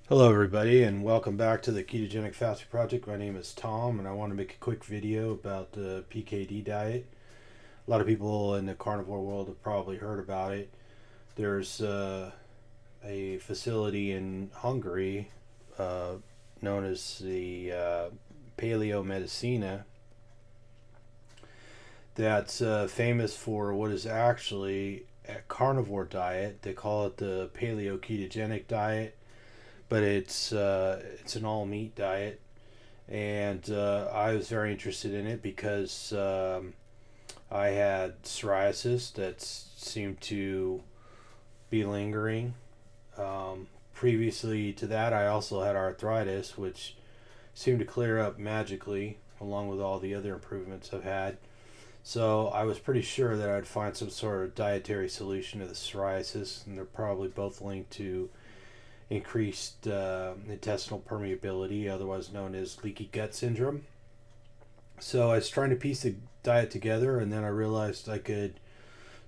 Hello, everybody, and welcome back to the Ketogenic Fasting Project. My name is Tom, and I want to make a quick video about the PKD diet. A lot of people in the carnivore world have probably heard about it. There's a facility in Hungary uh, known as the Paleo Medicina that's famous for what is actually a carnivore diet. They call it the Paleo Ketogenic Diet, but it's an all meat diet, and I was very interested in it because I had psoriasis that seemed to be lingering. Previously to that, I also had arthritis, which seemed to clear up magically, along with all the other improvements I've had. So I was pretty sure that I'd find some sort of dietary solution to the psoriasis, and they're probably both linked to increased intestinal permeability, otherwise known as leaky gut syndrome. So I was trying to piece the diet together, and then I realized I could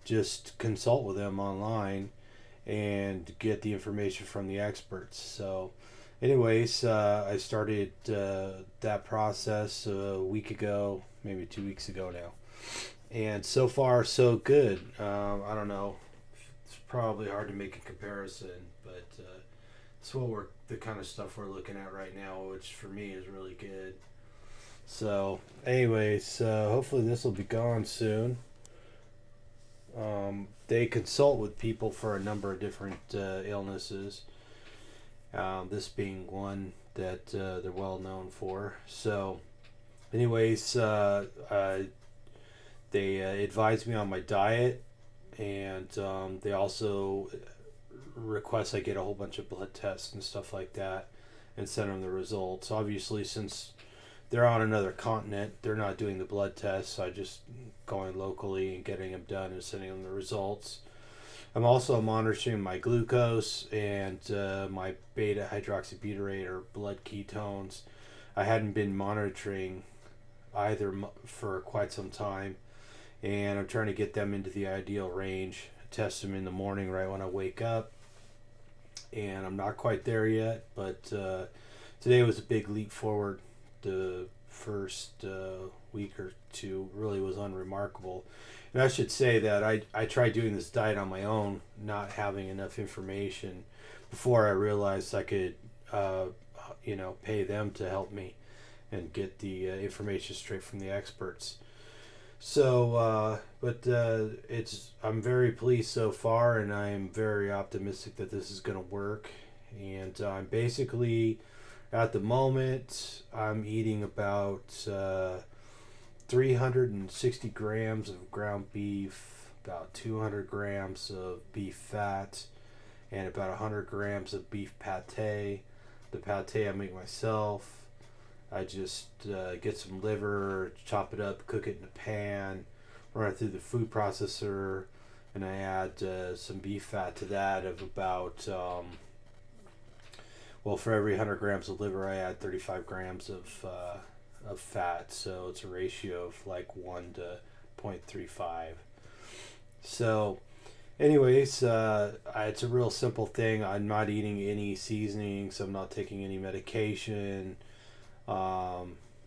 just consult with them online and get the information from the experts. So, anyways, I started that process a week ago, maybe 2 weeks ago now. And so far, so good. I don't know. It's probably hard to make a comparison, but it's the kind of stuff we're looking at right now, which for me is really good. So, anyways, hopefully this will be gone soon. They consult with people for a number of different illnesses. This being one that they're well known for. So, anyways, they advise me on my diet, and they also request I get a whole bunch of blood tests and stuff like that, and send them the results. Obviously, since they're on another continent, they're not doing the blood tests. So I just going locally and getting them done and sending them the results. I'm also monitoring my glucose and my beta hydroxybutyrate or blood ketones. I hadn't been monitoring either for quite some time, and I'm trying to get them into the ideal range. I test them in the morning right when I wake up, and I'm not quite there yet, but today was a big leap forward. The first week or two really was unremarkable. And I should say that I tried doing this diet on my own, not having enough information before I realized I could, pay them to help me and get the information straight from the experts. So, I'm very pleased so far, and I'm very optimistic that this is going to work. And I'm basically, at the moment, I'm eating about 360 grams of ground beef, about 200 grams of beef fat, and about 100 grams of beef pate. The pate I make myself. I just get some liver, chop it up, cook it in a pan, run it through the food processor, and I add some beef fat to that of about, for every 100 grams of liver, I add 35 grams of fat. So it's a ratio of like 1 to 0.35. So, anyways, it's a real simple thing. I'm not eating any seasonings, I'm not taking any medication.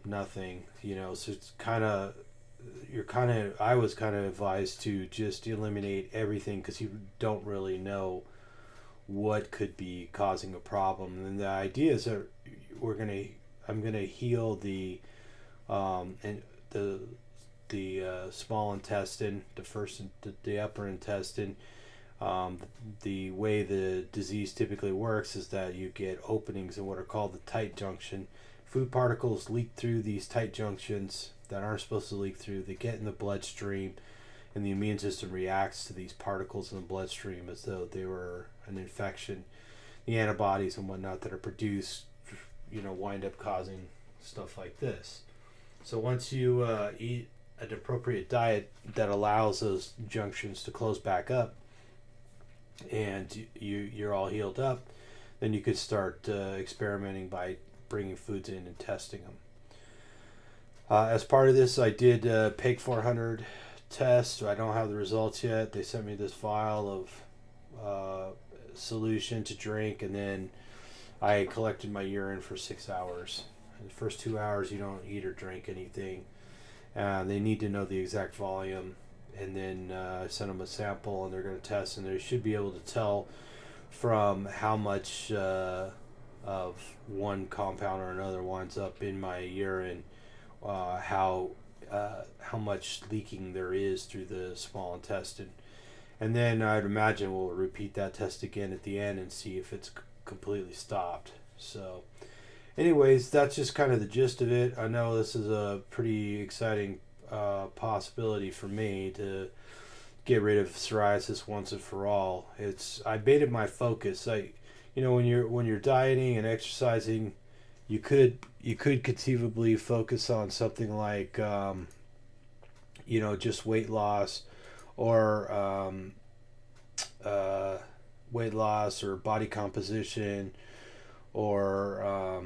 Nothing, so it's I was kind of advised to just eliminate everything because you don't really know what could be causing a problem. And the idea is that I'm gonna heal and the small intestine, the upper intestine. The way the disease typically works is that you get openings in what are called the tight junction. Food particles leak through these tight junctions that aren't supposed to leak through. They get in the bloodstream, and the immune system reacts to these particles in the bloodstream as though they were an infection. The antibodies and whatnot that are produced, wind up causing stuff like this. So once you eat an appropriate diet that allows those junctions to close back up, and you're all healed up, then you could start experimenting by bringing foods in and testing them. As part of this, I did PEG 400 test. I don't have the results yet. They sent me this vial of solution to drink, and then I collected my urine for 6 hours. In the first 2 hours, you don't eat or drink anything. They need to know the exact volume, and then send them a sample, and they're going to test, and they should be able to tell from how much of one compound or another winds up in my urine, how much leaking there is through the small intestine. And then I'd imagine we'll repeat that test again at the end and see if it's completely stopped. So anyways, that's just kind of the gist of it. I know this is a pretty exciting possibility for me to get rid of psoriasis once and for all. I made it my focus. When you're dieting and exercising, you could conceivably focus on something like just weight loss, or body composition, or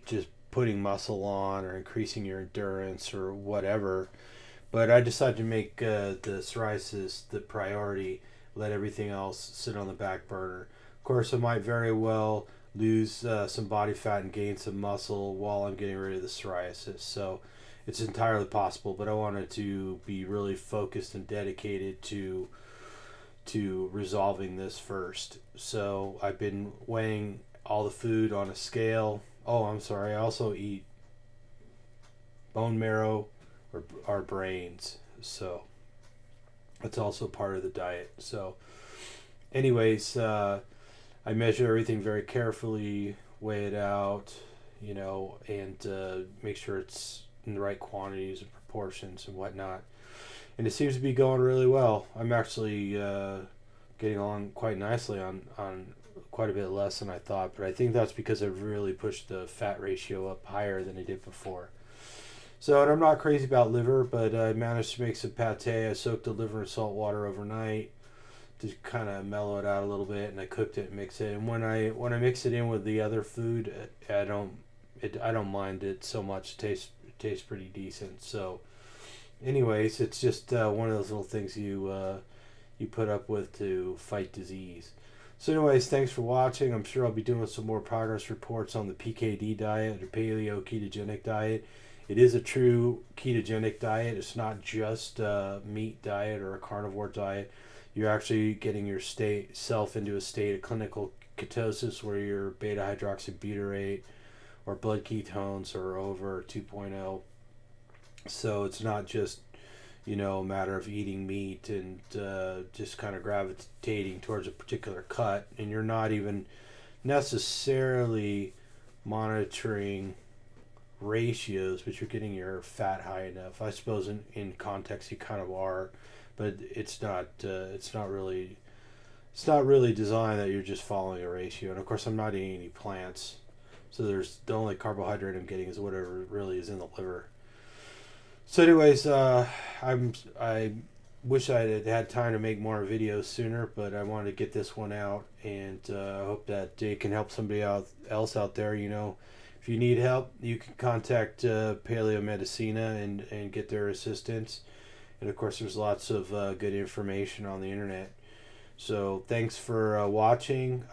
just putting muscle on or increasing your endurance or whatever. But I decided to make the psoriasis the priority, let everything else sit on the back burner. Of course, I might very well lose some body fat and gain some muscle while I'm getting rid of the psoriasis. So it's entirely possible, but I wanted to be really focused and dedicated to resolving this first. So I've been weighing all the food on a scale. Oh, I'm sorry. I also eat bone marrow or brains. So that's also part of the diet. So anyways, I measure everything very carefully, weigh it out, and make sure it's in the right quantities and proportions and whatnot. And it seems to be going really well. I'm actually getting along quite nicely on quite a bit less than I thought, but I think that's because I've really pushed the fat ratio up higher than I did before. So, and I'm not crazy about liver, but I managed to make some pate. I soaked the liver in salt water overnight to kind of mellow it out a little bit, and I cooked it and mixed it. And when I mix it in with the other food, I don't mind it so much. It tastes pretty decent. So anyways, it's just one of those little things you put up with to fight disease. So anyways, thanks for watching. I'm sure I'll be doing some more progress reports on the PKD diet, or Paleo Ketogenic Diet. It is a true ketogenic diet. It's not just a meat diet or a carnivore diet. You're actually getting yourself into a state of clinical ketosis where your beta hydroxybutyrate or blood ketones are over 2.0. So it's not just a matter of eating meat and just kind of gravitating towards a particular cut, and you're not even necessarily monitoring ratios, but you're getting your fat high enough. I suppose in context you kind of are, but it's not really designed that you're just following a ratio. And of course, I'm not eating any plants, so there's the only carbohydrate I'm getting is whatever really is in the liver. So anyways, I wish I had time to make more videos sooner, but I wanted to get this one out, and I hope that it can help somebody else out there. If you need help, you can contact Paleo Medicina and get their assistance. And of course, there's lots of good information on the internet. So thanks for watching.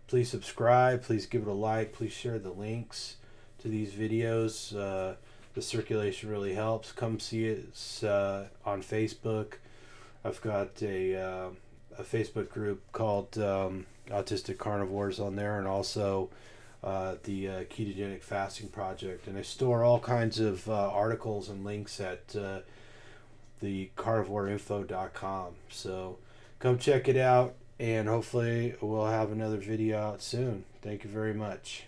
Please subscribe. Please give it a like. Please share the links to these videos. The circulation really helps. Come see us on Facebook. I've got a Facebook group called Autistic Carnivores on there, and also the Ketogenic Fasting Project. And I store all kinds of articles and links at the carnivoreinfo.com. So come check it out, and hopefully we'll have another video out soon. Thank you very much.